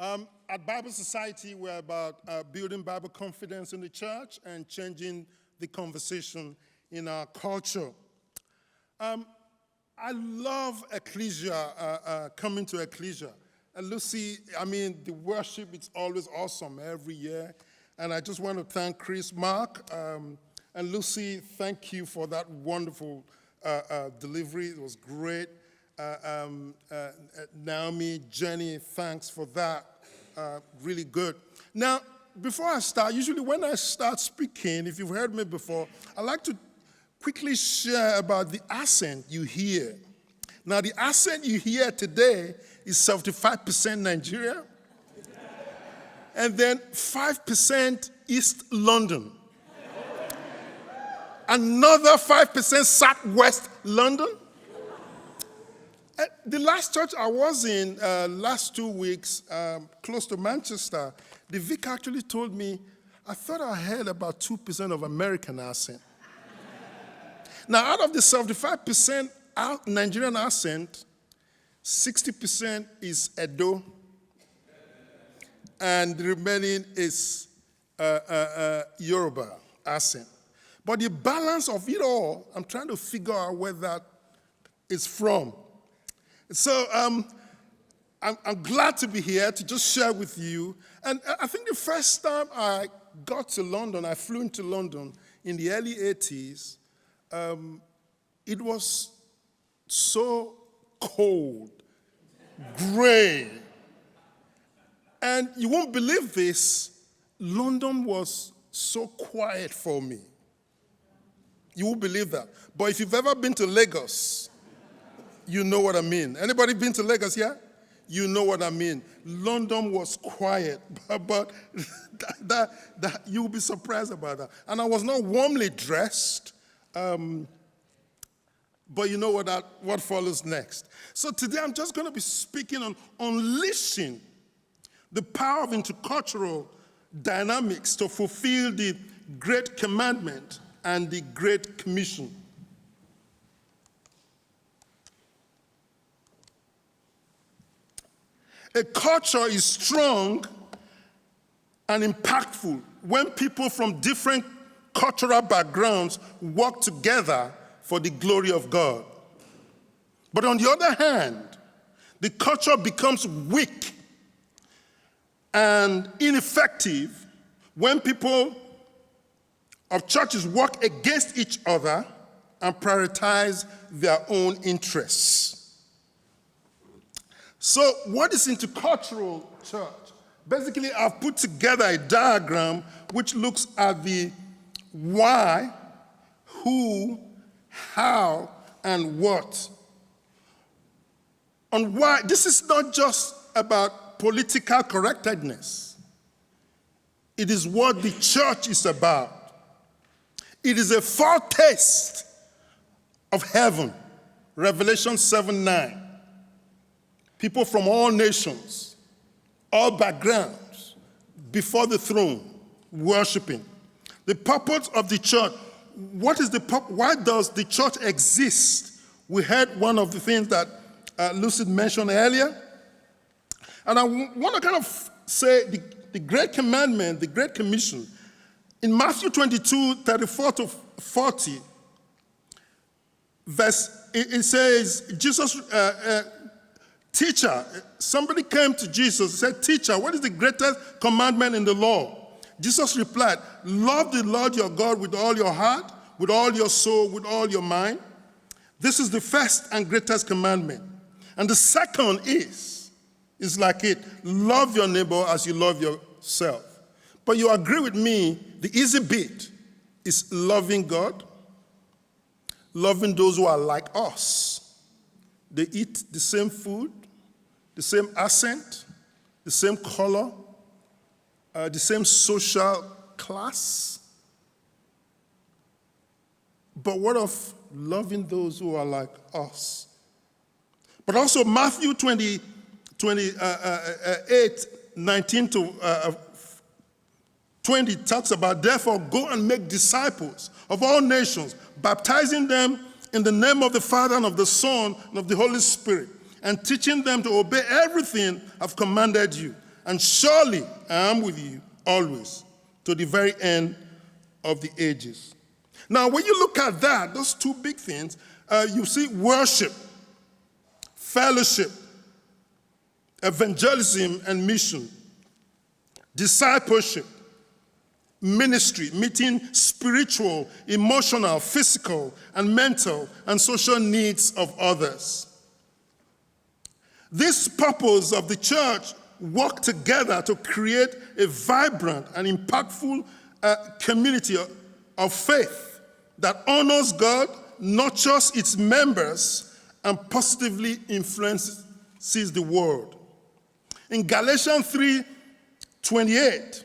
At Bible Society, we're about building Bible confidence in the church and changing the conversation in our culture. I love Ekklesia, coming to Ekklesia. And Lucy, the worship, it's always awesome every year. And I just want to thank Chris, Mark, and Lucy, thank you for that wonderful delivery. It was great. Naomi, Jenny, thanks for that. Really good. Now, before I start, usually when I start speaking, if you've heard me before, I like to quickly share about the accent you hear. Now, the accent you hear today is 75% Nigeria, and then 5% East London. Another 5% Southwest London. The last church I was in last 2 weeks, close to Manchester, the vicar actually told me, I thought I heard about 2% of American accent. Now, out of the 75% Nigerian accent, 60% is Edo, and the remaining is Yoruba accent. But the balance of it all, I'm trying to figure out where that is from. So I'm glad to be here to just share with you. And I think the first time I got to London, I flew into London in the early 80s, it was so cold, gray. And you won't believe this, London was so quiet for me. You won't believe that. But if you've ever been to Lagos, you know what I mean. Anybody been to Lagos here? You know what I mean. London was quiet, but that you'll be surprised about that. And I was not warmly dressed, but you know what follows next. So today I'm just going to be speaking on unleashing the power of intercultural dynamics to fulfill the Great Commandment and the Great Commission. A culture is strong and impactful when people from different cultural backgrounds work together for the glory of God. But on the other hand, the culture becomes weak and ineffective when people of churches work against each other and prioritize their own interests. So what is intercultural church? Basically, I've put together a diagram which looks at the why, who, how, and what. On why, this is not just about political correctness. It is what the church is about. It is a foretaste of heaven. Revelation 7:9. People from all nations, all backgrounds, before the throne, worshiping. The purpose of the church, why does the church exist? We heard one of the things that Lucy mentioned earlier. And I want to kind of say the Great Commandment, the Great Commission. In Matthew 22:34-40, it says, Jesus, teacher, somebody came to Jesus and said, teacher, what is the greatest commandment in the law? Jesus replied, love the Lord your God with all your heart, with all your soul, with all your mind. This is the first and greatest commandment. And the second is like it, love your neighbor as you love yourself. But you agree with me, the easy bit is loving God, loving those who are like us. They eat the same food, the same accent, the same color, the same social class. But what of loving those who are like us? But also Matthew 28:19-20 talks about, therefore go and make disciples of all nations, baptizing them in the name of the Father and of the Son and of the Holy Spirit, and teaching them to obey everything I've commanded you. and surely I am with you always, to the very end of the ages. Now, when you look at that, those two big things, you see worship, fellowship, evangelism and mission, discipleship, ministry, meeting spiritual, emotional, physical, and mental and social needs of others. This purpose of the church work together to create a vibrant and impactful community of faith that honors God, nurtures its members, and positively influences the world. In Galatians 3:28,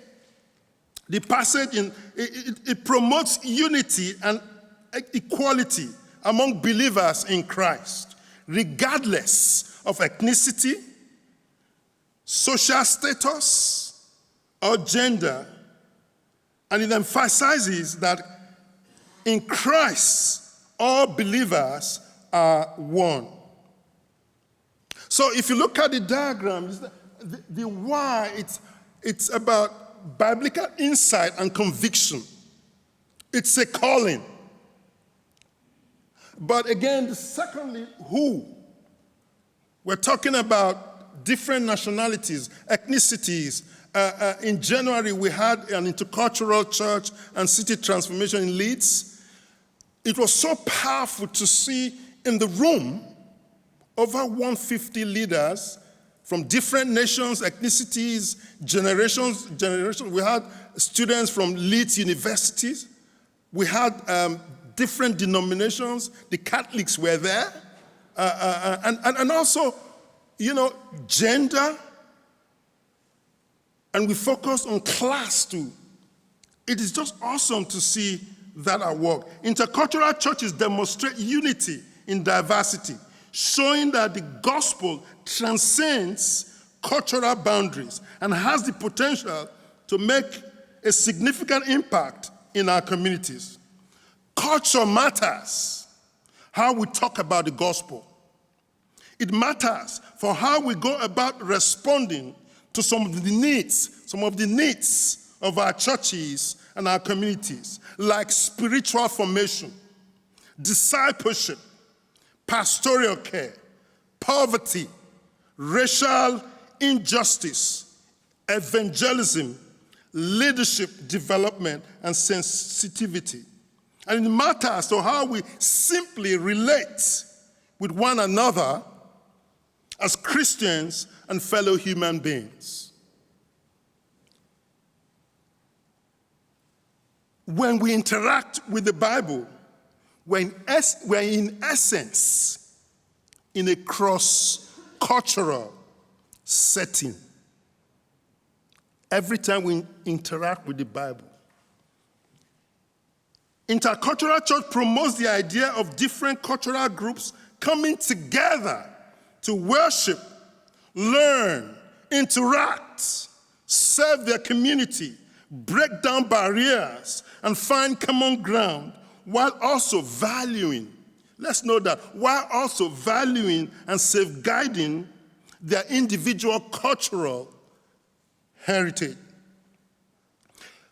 the passage it promotes unity and equality among believers in Christ, regardless of ethnicity, social status, or gender. And it emphasizes that in Christ, all believers are one. So if you look at the diagram, the why, it's about biblical insight and conviction. It's a calling. But again, secondly, who? We're talking about different nationalities, ethnicities. In January, we had an intercultural church and city transformation in Leeds. It was so powerful to see in the room over 150 leaders from different nations, ethnicities, generations. We had students from Leeds universities. We had different denominations. The Catholics were there. And also, gender. And we focused on class too. It is just awesome to see that at work. Intercultural churches demonstrate unity in diversity, showing that the gospel transcends cultural boundaries and has the potential to make a significant impact in our communities. Culture matters, how we talk about the gospel. It matters for how we go about responding to some of the needs of our churches and our communities, like spiritual formation, discipleship, pastoral care, poverty, racial injustice, evangelism, leadership development, and sensitivity. And it matters to how we simply relate with one another as Christians and fellow human beings. When we interact with the Bible, we're in essence in a cross-cultural setting. Every time we interact with the Bible. Intercultural church promotes the idea of different cultural groups coming together to worship, learn, interact, serve their community, break down barriers, and find common ground while also valuing, let's note that, while also valuing and safeguarding their individual cultural heritage.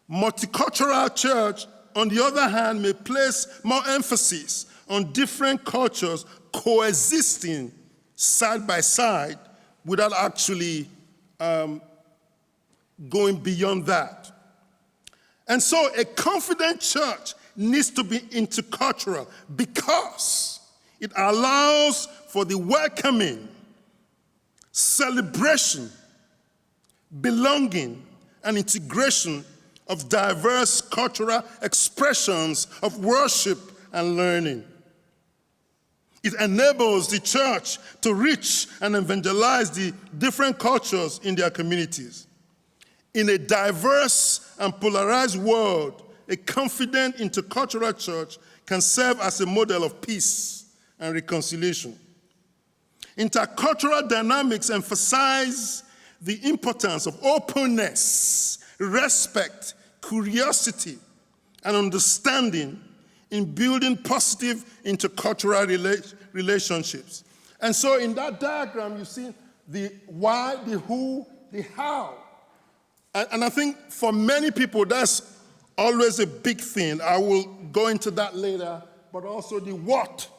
Multicultural church, on the other hand, may place more emphasis on different cultures coexisting side by side without actually going beyond that. And so a confident church needs to be intercultural because it allows for the welcoming, celebration, belonging, and integration of diverse cultural expressions of worship and learning. It enables the church to reach and evangelize the different cultures in their communities. In a diverse and polarized world, a confident intercultural church can serve as a model of peace and reconciliation. Intercultural dynamics emphasize the importance of openness, respect, curiosity, and understanding in building positive intercultural relationships. And so in that diagram, you see the why, the who, the how. And I think for many people, that's always a big thing. I will go into that later, but also the what.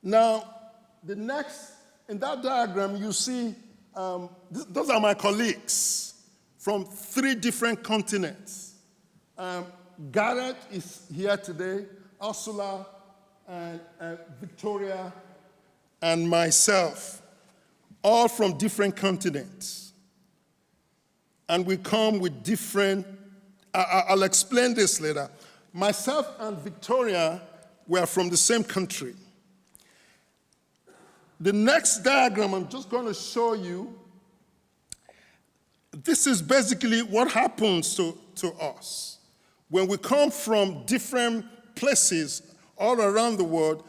Now, the next, in that diagram, you see, those are my colleagues from 3 different continents. Garrett is here today, Ursula, and Victoria, and myself, all from different continents. And we come with different, I'll explain this later. Myself and Victoria were from the same country. The next diagram I'm just going to show you, this is basically what happens to us. When we come from different places all around the world,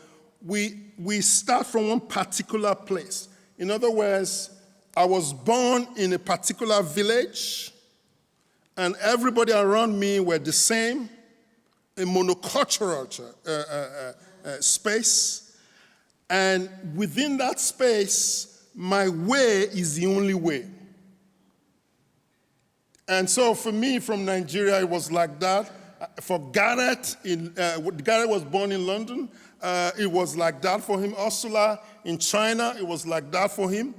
we start from one particular place. In other words, I was born in a particular village, and everybody around me were the same, a monocultural space. And within that space, my way is the only way. And so for me, from Nigeria, it was like that. For Garrett, Garrett was born in London. It was like that for him. Ursula in China, it was like that for him.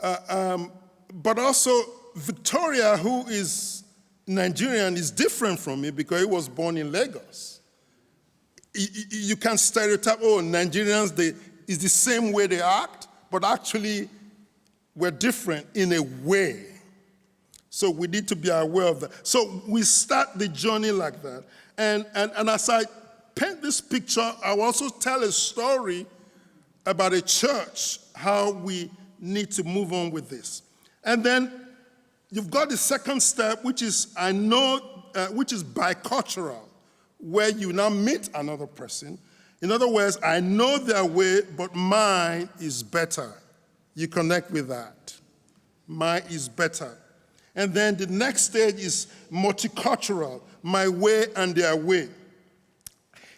But also Victoria, who is Nigerian, is different from me because he was born in Lagos. You can stereotype, Nigerians, it's the same way they act, but actually we're different in a way. So we need to be aware of that. So we start the journey like that. And as I paint this picture, I will also tell a story about a church, how we need to move on with this. And then you've got the second step, which is bicultural, where you now meet another person. In other words, I know their way, but mine is better. You connect with that. Mine is better. And then the next stage is multicultural, my way and their way.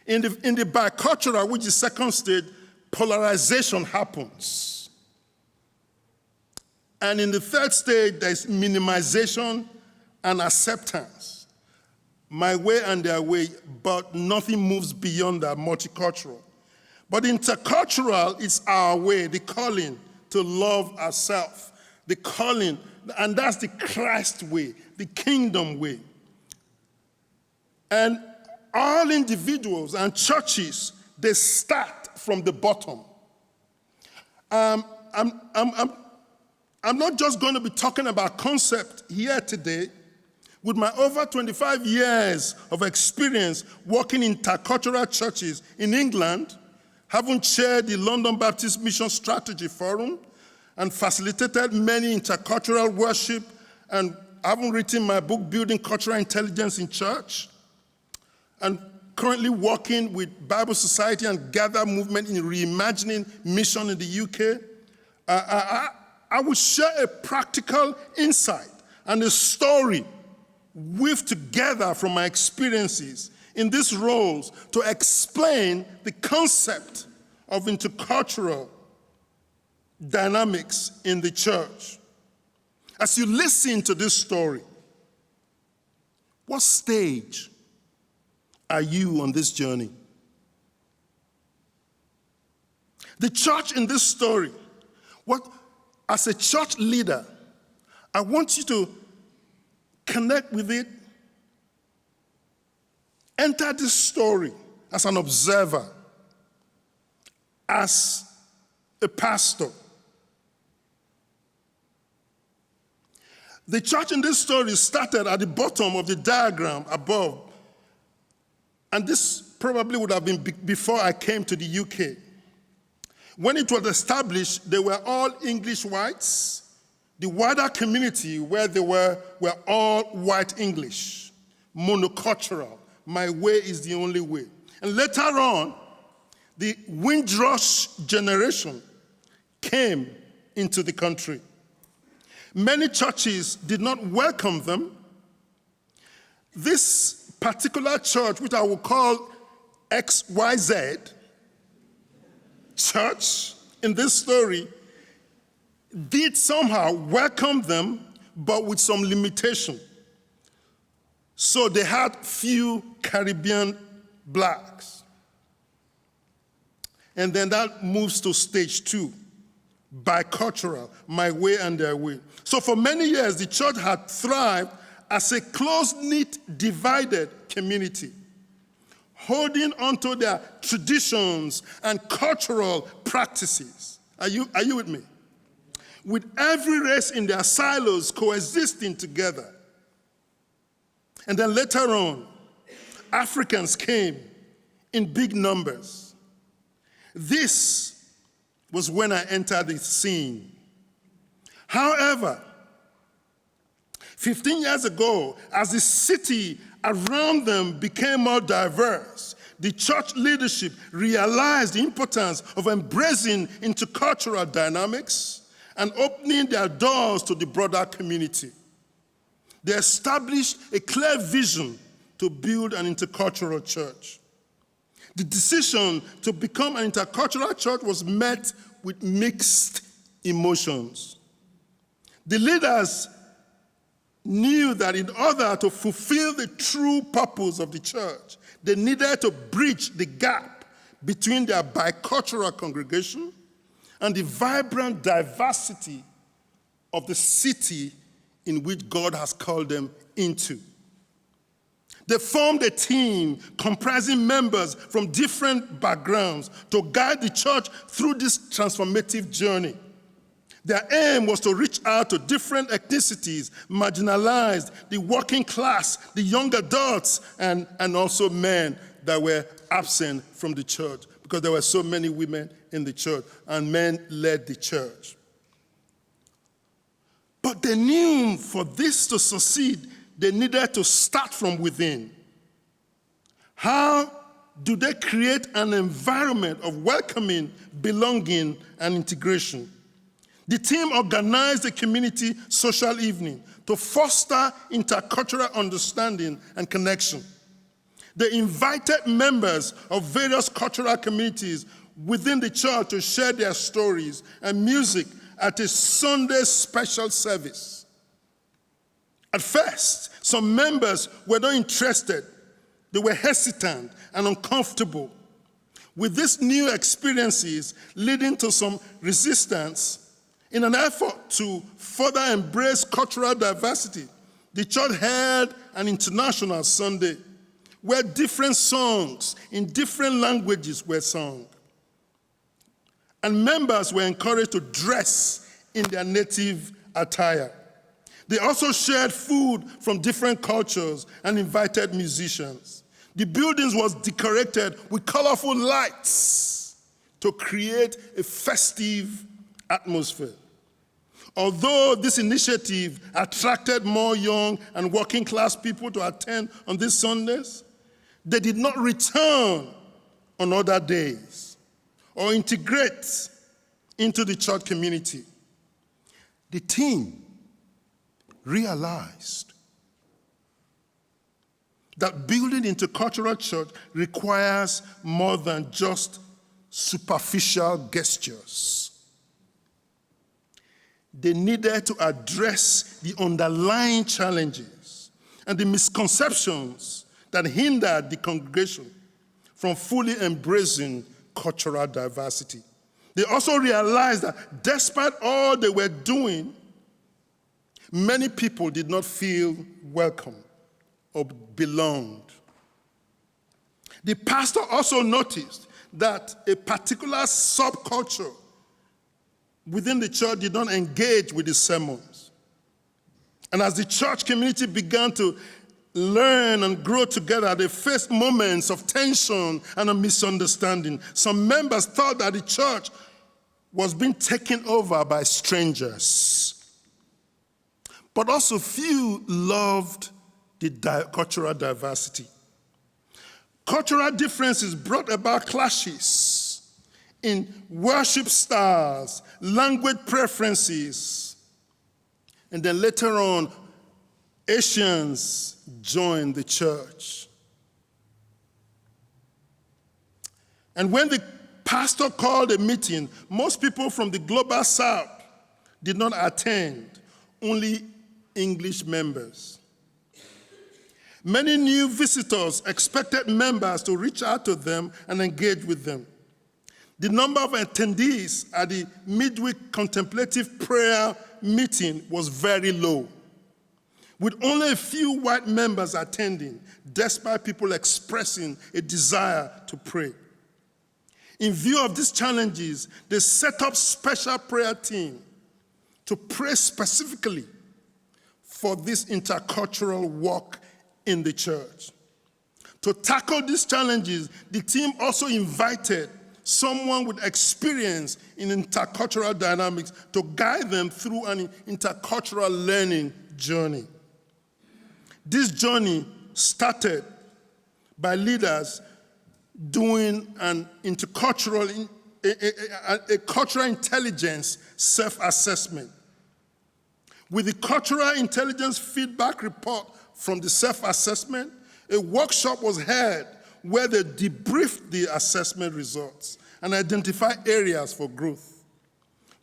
In the bicultural, which is second stage, polarization happens. And in the third stage, there's minimization and acceptance. My way and their way, but nothing moves beyond that, multicultural. But intercultural is our way, the calling to love ourselves, the calling, and that's the Christ way, the kingdom way. And all individuals and churches, they start from the bottom. I'm not just going to be talking about concept here today. With my over 25 years of experience working in intercultural churches in England, having chaired the London Baptist Mission Strategy Forum, and facilitated many intercultural worship, and having written my book, Building Cultural Intelligence in Church, and currently working with Bible Society and Gather Movement in reimagining mission in the UK, I will share a practical insight and a story weaved together from my experiences in these roles to explain the concept of intercultural dynamics in the church. As you listen to this story, what stage are you on this journey? The church in this story, as a church leader, I want you to connect with it, enter this story as an observer, as a pastor. The church in this story started at the bottom of the diagram above, and this probably would have been before I came to the UK. When it was established, they were all English whites. The wider community where they were all white English, monocultural. My way is the only way. And later on, the Windrush generation came into the country. Many churches did not welcome them. This particular church, which I will call XYZ church in this story, did somehow welcome them, but with some limitation. So they had few Caribbean blacks. And then that moves to stage 2, bicultural, my way and their way. So for many years, the church had thrived as a close-knit, divided community, holding onto their traditions and cultural practices. Are you with me? With every race in their silos coexisting together. And then later on, Africans came in big numbers. This was when I entered the scene. However, 15 years ago, as the city around them became more diverse, the church leadership realized the importance of embracing intercultural dynamics and opening their doors to the broader community. They established a clear vision to build an intercultural church. The decision to become an intercultural church was met with mixed emotions. The leaders knew that in order to fulfill the true purpose of the church, they needed to bridge the gap between their bicultural congregation and the vibrant diversity of the city in which God has called them into. They formed a team comprising members from different backgrounds to guide the church through this transformative journey. Their aim was to reach out to different ethnicities, marginalized, the working class, the young adults, and also men that were absent from the church, because there were so many women in the church, and men led the church. But they knew for this to succeed, they needed to start from within. How do they create an environment of welcoming, belonging, and integration? The team organized a community social evening to foster intercultural understanding and connection. They invited members of various cultural communities within the church to share their stories and music at a Sunday special service. At first, some members were not interested. They were hesitant and uncomfortable. With these new experiences leading to some resistance, in an effort to further embrace cultural diversity, the church held an international Sunday where different songs in different languages were sung. And members were encouraged to dress in their native attire. They also shared food from different cultures and invited musicians. The buildings was decorated with colorful lights to create a festive atmosphere. Although this initiative attracted more young and working class people to attend on these Sundays, they did not return on other days or integrate into the church community. The team realized that building intercultural church requires more than just superficial gestures. They needed to address the underlying challenges and the misconceptions that hindered the congregation from fully embracing cultural diversity. They also realized that despite all they were doing, many people did not feel welcome or belonged. The pastor also noticed that a particular subculture within the church did not engage with the sermons. And as the church community began to learn and grow together, they faced moments of tension and a misunderstanding. Some members thought that the church was being taken over by strangers. But also few loved the cultural diversity. Cultural differences brought about clashes in worship styles, language preferences, and then later on, Asians joined the church. And when the pastor called a meeting, most people from the global south did not attend, only English members. Many new visitors expected members to reach out to them and engage with them. The number of attendees at the midweek contemplative prayer meeting was very low, with only a few white members attending, despite people expressing a desire to pray. In view of these challenges, they set up special prayer team to pray specifically for this intercultural work in the church. To tackle these challenges, the team also invited someone with experience in intercultural dynamics to guide them through an intercultural learning journey. This journey started by leaders doing an intercultural, a cultural intelligence self-assessment. With the cultural intelligence feedback report from the self-assessment, a workshop was held where they debriefed the assessment results and identified areas for growth.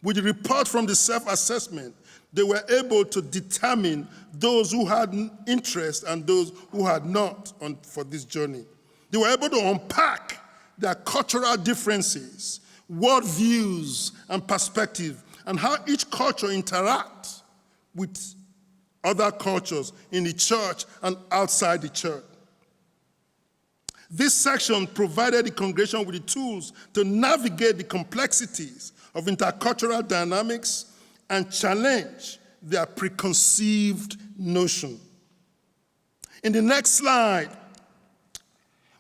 With the report from the self-assessment, they were able to determine those who had interest and those who had not for this journey. They were able to unpack their cultural differences, worldviews, and perspectives, and how each culture interacts with other cultures in the church and outside the church. This section provided the congregation with the tools to navigate the complexities of intercultural dynamics and challenge their preconceived notion. In the next slide,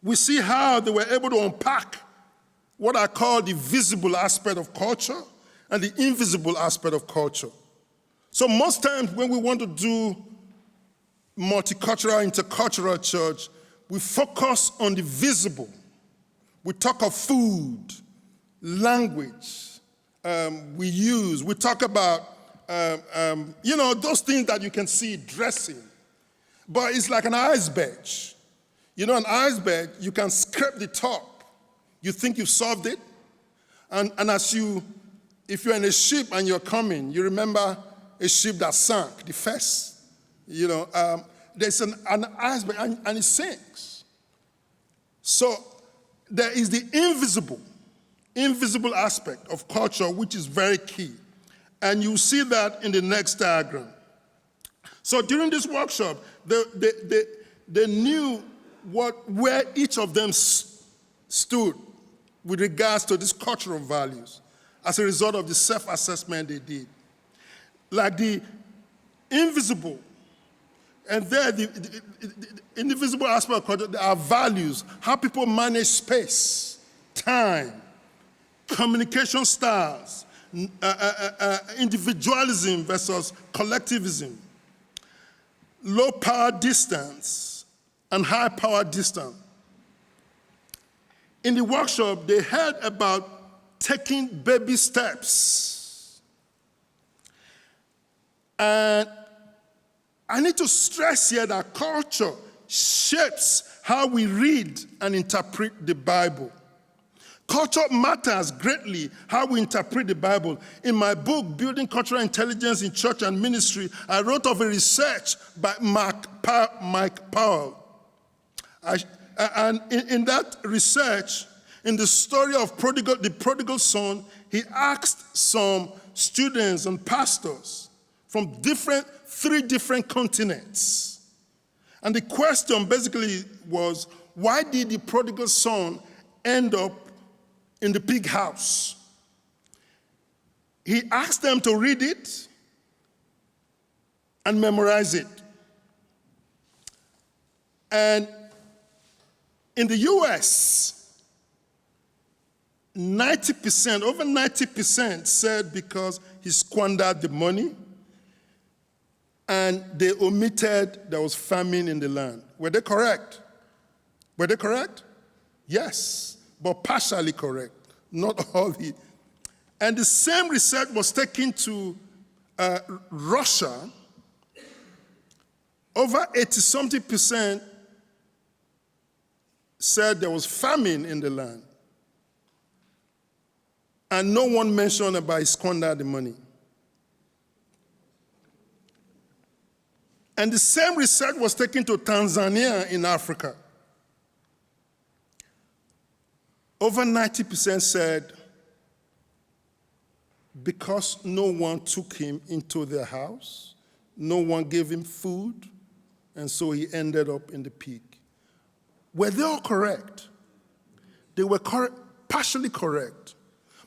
we see how they were able to unpack what I call the visible aspect of culture and the invisible aspect of culture. So most times when we want to do multicultural, intercultural church, we focus on the visible. We talk of food, language, we use. We talk about, those things that you can see, dressing. But it's like an iceberg. You know, an iceberg, you can scrape the top. You think you've solved it. And if you're in a ship and you're coming, you remember a ship that sank, the first, there's an iceberg and it sinks. So there is the invisible aspect of culture, which is very key. And you see that in the next diagram. So during this workshop, they knew where each of them stood with regards to these cultural values as a result of the self-assessment they did. Like the invisible, and there the invisible aspect of culture, there are values, how people manage space, time, communication styles, individualism versus collectivism, low power distance, and high power distance. In the workshop, they heard about taking baby steps. And I need to stress here that culture shapes how we read and interpret the Bible. Culture matters greatly how we interpret the Bible. In my book, Building Cultural Intelligence in Church and Ministry, I wrote of a research by Mike Powell. And in that research, in the story of the prodigal son, he asked some students and pastors from three different continents. And the question basically was, why did the prodigal son end up in the pig house? He asked them to read it and memorize it. And in the US, over 90% said because he squandered the money and they omitted there was famine in the land. Were they correct? Were they correct? Yes, but partially correct, not all the. And the same research was taken to Russia. Over 80-something% said there was famine in the land. And no one mentioned about he squandered the money. And the same research was taken to Tanzania in Africa. Over 90% said because no one took him into their house, no one gave him food, and so he ended up in the pig. Were they all correct? They were partially correct.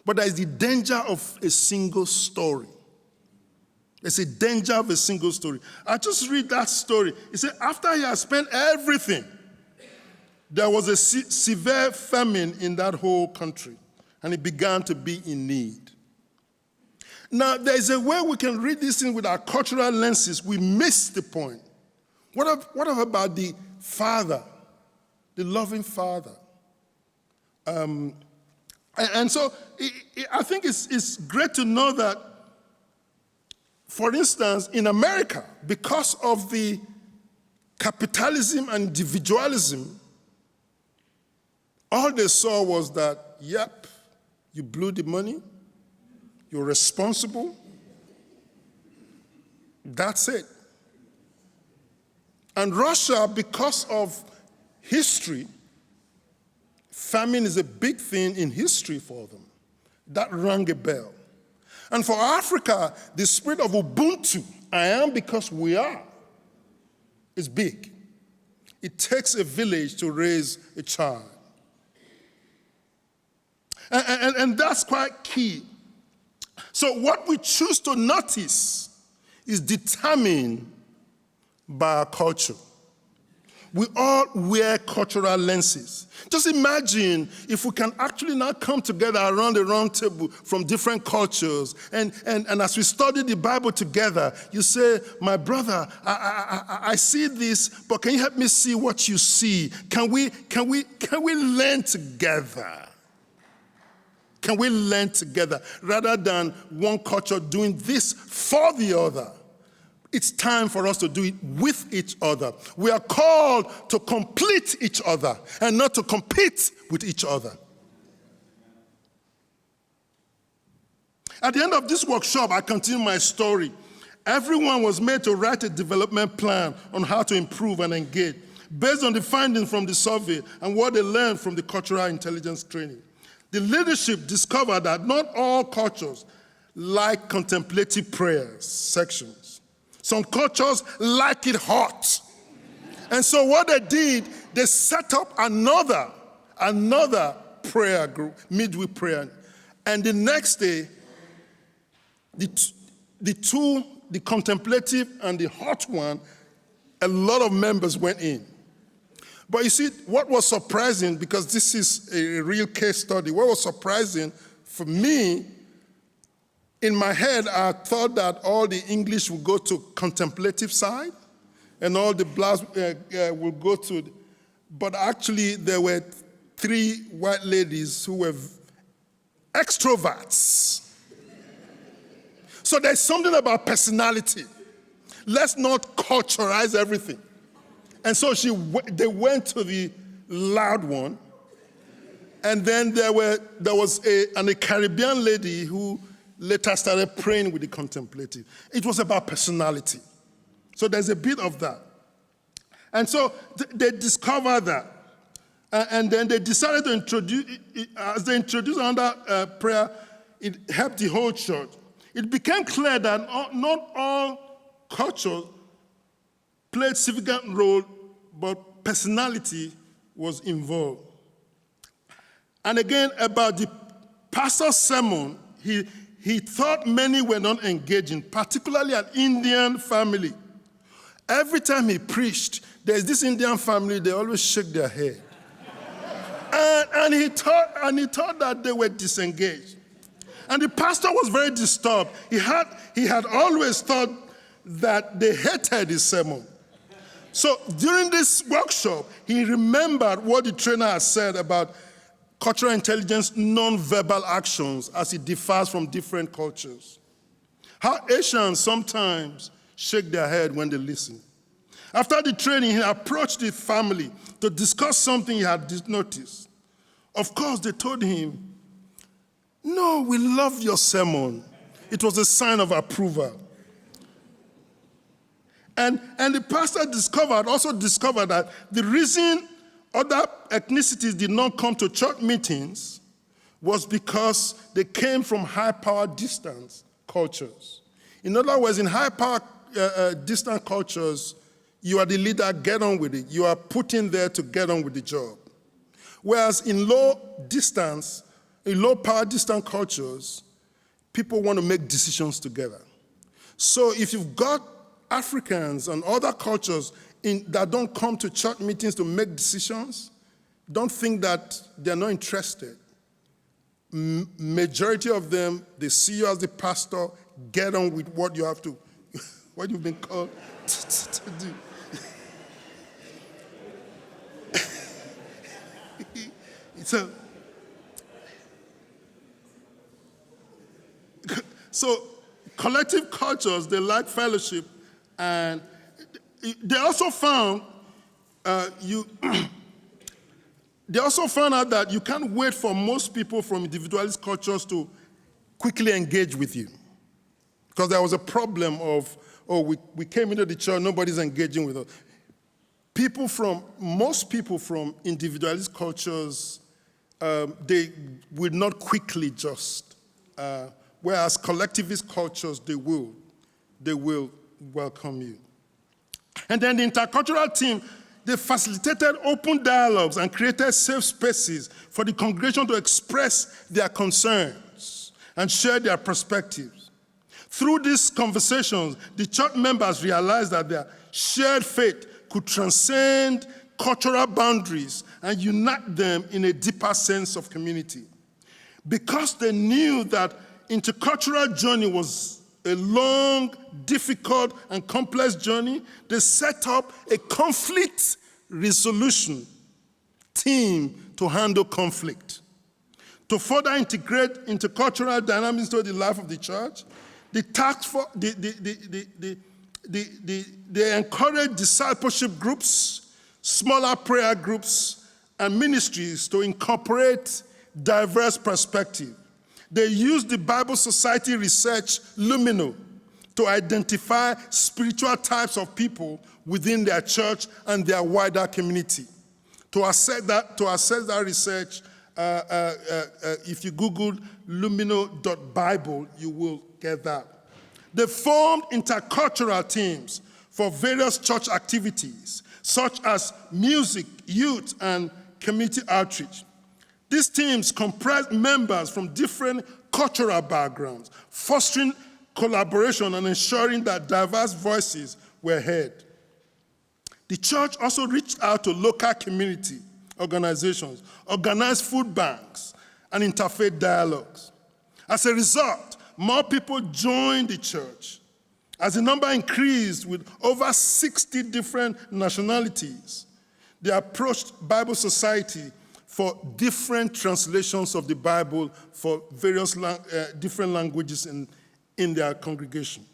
But there is the danger of a single story. There's a danger of a single story. I just read that story. He said, after he had spent everything, there was a severe famine in that whole country, and he began to be in need. Now, there's a way we can read this in with our cultural lenses. We miss the point. What about the father, the loving father? And so I think it's great to know that, for instance, in America, because of the capitalism and individualism, all they saw was that, yep, you blew the money, you're responsible, that's it. And Russia, because of history, famine is a big thing in history for them. That rang a bell. And for Africa, the spirit of Ubuntu, I am because we are, is big. It takes a village to raise a child. And that's quite key. So what we choose to notice is determined by our culture. We all wear cultural lenses. Just imagine if we can actually now come together around a round table from different cultures, and as we study the Bible together, you say, my brother, I see this, but can you help me see what you see? Can we learn together? Can we learn together rather than one culture doing this for the other? It's time for us to do it with each other. We are called to complete each other and not to compete with each other. At the end of this workshop, I continue my story. Everyone was made to write a development plan on how to improve and engage based on the findings from the survey and what they learned from the cultural intelligence training. The leadership discovered that not all cultures like contemplative prayers sections. Some cultures like it hot. And so what they did, they set up another prayer group, midweek prayer. And the next day, the contemplative and the hot one, a lot of members went in. But you see, what was surprising, because this is a real case study, what was surprising for me, in my head, I thought that all the English would go to contemplative side, and all the blacks would go to, but actually there were 3 white ladies who were extroverts. So there's something about personality. Let's not culturalize everything. And so they went to the loud one, and then there was a Caribbean lady who later started praying with the contemplative. It was about personality. So there's a bit of that. And so they discovered that. And then they decided to introduce, as they introduced another prayer, it helped the whole church. It became clear that not all cultures played significant role, but personality was involved. And again, about the pastor's sermon, he thought many were not engaging, particularly an Indian family. Every time he preached, there's this Indian family, they always shake their head. and he thought that they were disengaged. And the pastor was very disturbed. He had always thought that they hated his sermon. So during this workshop, he remembered what the trainer had said about cultural intelligence non-verbal actions as it differs from different cultures. How Asians sometimes shake their head when they listen. After the training, he approached the family to discuss something he had noticed. Of course, they told him, "No, we love your sermon." It was a sign of approval. And the pastor also discovered that the reason other ethnicities did not come to church meetings was because they came from high-power distant cultures. In other words, in high-power distant cultures, you are the leader, get on with it. You are put in there to get on with the job. Whereas in low-power distant cultures, people want to make decisions together. So if you've got Africans and other cultures that don't come to church meetings to make decisions, don't think that they're not interested. Majority of them, they see you as the pastor, get on with what you have to, what you've been called to do. So collective cultures, they like fellowship, and they also found They also found out that you can't wait for most people from individualist cultures to quickly engage with you. Because there was a problem of, we came into the church, nobody's engaging with us. Most people from individualist cultures, they will not quickly just, whereas collectivist cultures, they will welcome you. And then the intercultural team, they facilitated open dialogues and created safe spaces for the congregation to express their concerns and share their perspectives. Through these conversations, the church members realized that their shared faith could transcend cultural boundaries and unite them in a deeper sense of community. Because they knew that intercultural journey was a long, difficult, and complex journey, they set up a conflict resolution team to handle conflict. To further integrate intercultural dynamics into the life of the church, they encourage discipleship groups, smaller prayer groups, and ministries to incorporate diverse perspectives. They use the Bible Society research Lumino to identify spiritual types of people within their church and their wider community. To assess that research, if you Google lumino.bible, you will get that. They formed intercultural teams for various church activities, such as music, youth, and community outreach. These teams comprised members from different cultural backgrounds, fostering collaboration and ensuring that diverse voices were heard. The church also reached out to local community organizations, organized food banks, and interfaith dialogues. As a result, more people joined the church. As the number increased with over 60 different nationalities, they approached Bible Society for different translations of the Bible for various different languages in their congregation.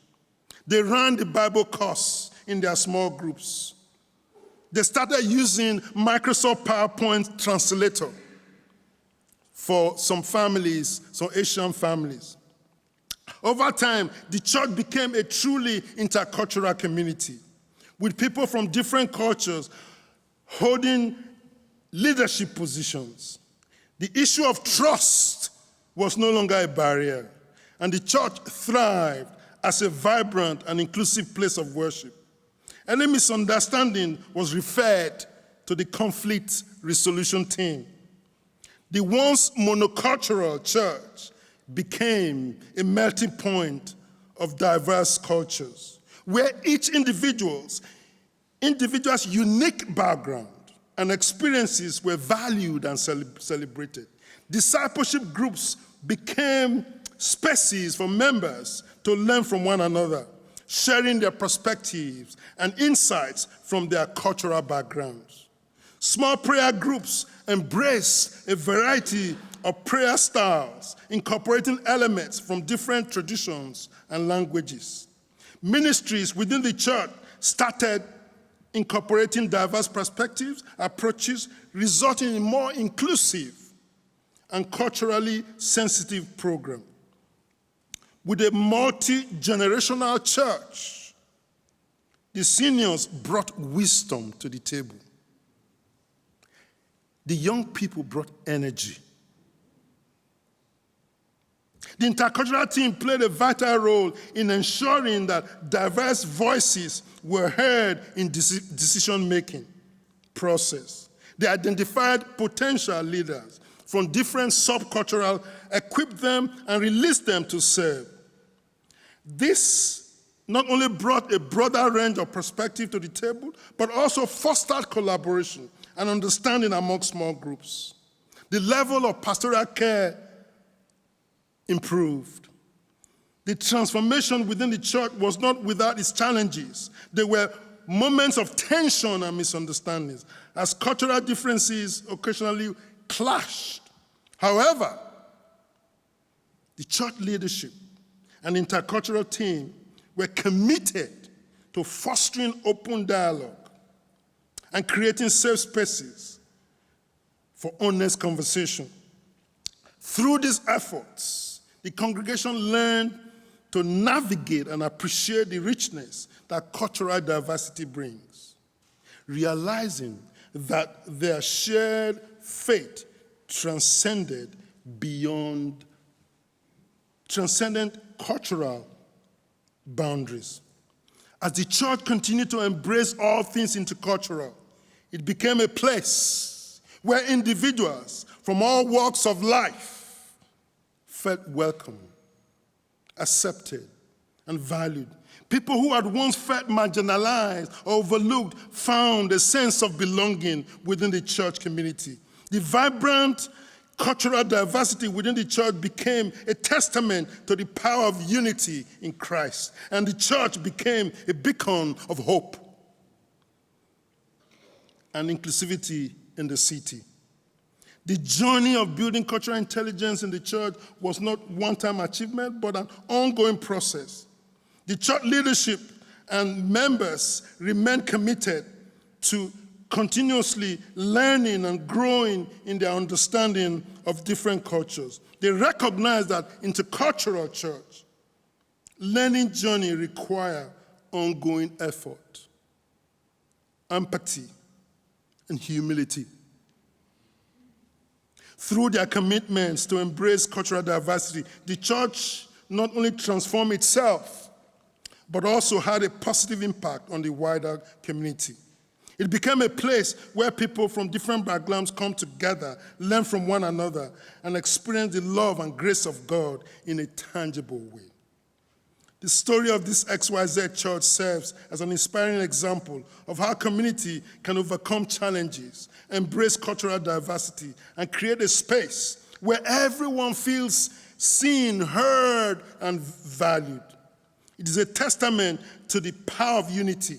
They ran the Bible course in their small groups. They started using Microsoft PowerPoint Translator for some families, some Asian families. Over time, the church became a truly intercultural community with people from different cultures holding leadership positions. The issue of trust was no longer a barrier, and the church thrived as a vibrant and inclusive place of worship. Any misunderstanding was referred to the conflict resolution team. The once monocultural church became a melting point of diverse cultures, where each individual's unique background and experiences were valued and celebrated. Discipleship groups became spaces for members to learn from one another, sharing their perspectives and insights from their cultural backgrounds. Small prayer groups embrace a variety of prayer styles, incorporating elements from different traditions and languages. Ministries within the church started incorporating diverse perspectives, approaches, resulting in more inclusive and culturally sensitive program. With a multi-generational church, The seniors brought wisdom to the table. The young people brought energy. The intercultural team played a vital role in ensuring that diverse voices were heard in decision-making process. They identified potential leaders from different subcultural, equipped them, and released them to serve. This not only brought a broader range of perspective to the table, but also fostered collaboration and understanding among small groups. The level of pastoral care improved. The transformation within the church was not without its challenges. There were moments of tension and misunderstandings as cultural differences occasionally clashed. However, the church leadership and intercultural team were committed to fostering open dialogue and creating safe spaces for honest conversation. Through these efforts, the congregation learned to navigate and appreciate the richness that cultural diversity brings, realizing that their shared faith transcended cultural boundaries. As the church continued to embrace all things intercultural, it became a place where individuals from all walks of life felt welcome, accepted, and valued. People who had once felt marginalized or overlooked found a sense of belonging within the church community. The vibrant cultural diversity within the church became a testament to the power of unity in Christ, and the church became a beacon of hope and inclusivity in the city. The journey of building cultural intelligence in the church was not one-time achievement, but an ongoing process. The church leadership and members remained committed to continuously learning and growing in their understanding of different cultures. They recognize that intercultural church learning journey require ongoing effort, empathy, and humility. Through their commitments to embrace cultural diversity, the church not only transformed itself, but also had a positive impact on the wider community. It became a place where people from different backgrounds come together, learn from one another, and experience the love and grace of God in a tangible way. The story of this XYZ church serves as an inspiring example of how community can overcome challenges, embrace cultural diversity, and create a space where everyone feels seen, heard, and valued. It is a testament to the power of unity,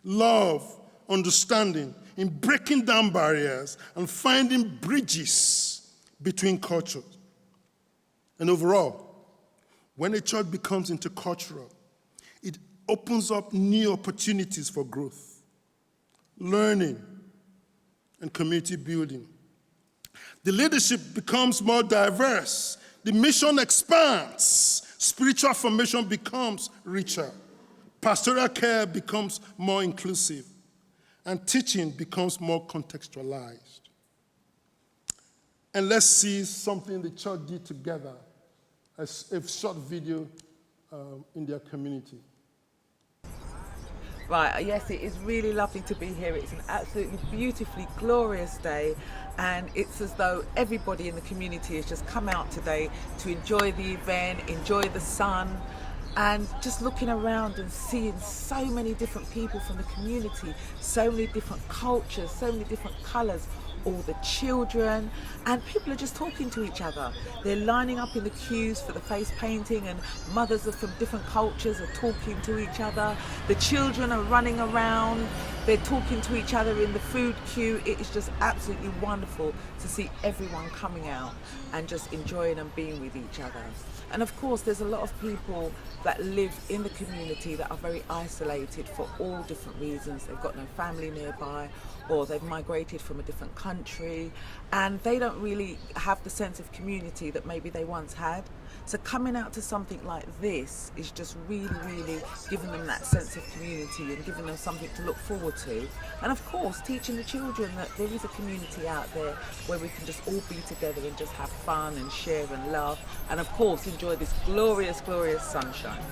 love, understanding, in breaking down barriers and finding bridges between cultures. And overall, when a church becomes intercultural, it opens up new opportunities for growth, learning, and community building. The leadership becomes more diverse. The mission expands. Spiritual formation becomes richer. Pastoral care becomes more inclusive. And teaching becomes more contextualized. And let's see something the church did together, a short video in their community. Right, yes, it is really lovely to be here. It's an absolutely beautifully glorious day, and it's as though everybody in the community has just come out today to enjoy the event, enjoy the sun, and just looking around and seeing so many different people from the community, so many different cultures, so many different colours, all the children, and people are just talking to each other. They're lining up in the queues for the face painting, and mothers from different cultures are talking to each other. The children are running around, they're talking to each other in the food queue. It is just absolutely wonderful to see everyone coming out and just enjoying and being with each other. And of course, there's a lot of people that live in the community that are very isolated for all different reasons. They've got no family nearby, or they've migrated from a different country, and they don't really have the sense of community that maybe they once had. So coming out to something like this is just really, really giving them that sense of community and giving them something to look forward to. And of course, teaching the children that there is a community out there where we can just all be together and just have fun and share and laugh and of course enjoy this glorious, glorious sunshine.